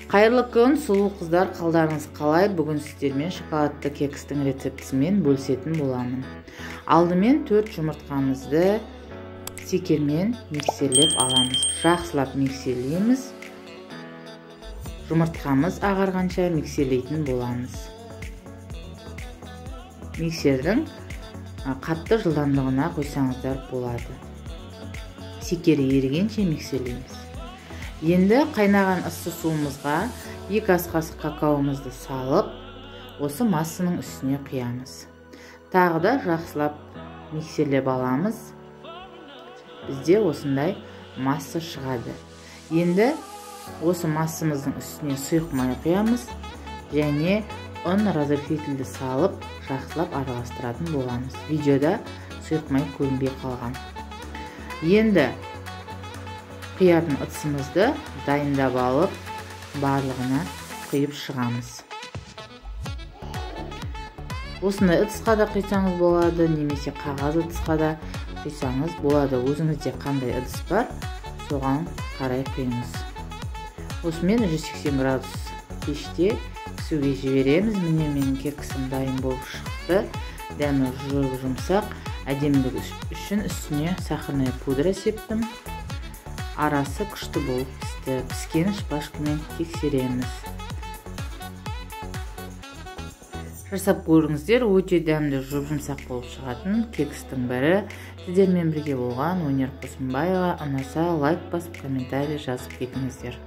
Қайырлы күн, сұлу қыздар, қалдарыңыз қалай? Бүгін сіздермен шоколадты кекстің рецептісімен бөлісетін боламын. Алдымен 4 жұмыртқамызды секермен миксерлеп аламыз. Жақсылап миксерлейміз. Жұмыртқамыз ағарғанша миксерлейтін боламыз. Миксердің қатты жылдамдығына қойсаңыздар болады. Секері ерігенше миксерлейміз. Енді қайнаған ыссы суымызға 2 ас қасық какаомызды салып, осы массаның үстіне құямыз. Тағы да жақсылап миксерлеп аламыз. Бізде осындай масса шығады. Енді осы массамыздың үстіне сұйық май құямыз және ұн разрыхлительді салып, жақсылап араластыратын боламыз. Видеода сұйық май көрінбей қалған. Енді құятын ыдысымызды дайындап алып, барлығына құйып шығамыз. Осындай ыдысқа да құйсаңыз болады, немесе қағаз ыдысқа да құйсаңыз болады. Өзіңізде қандай ыдыс бар, соған қарай құйыңыз. Осымен 180 градус пеште пісуге жібереміз. Міне менің кексім дайын болып шықты. Дәмі жұмсақ, әдемілік үшін үстіне сахарная пудра септім. Арасы күшті болып пісті. Піскен шпажкамен тексереміз. Жасап көріңіздер, өте дәмді жұмсақ болып шығатын кекстің бірі. Сіздермен бірге болған Өнер Қосымбаева. Ұнаса лайк басып, комментарий жазып кетіңіздер.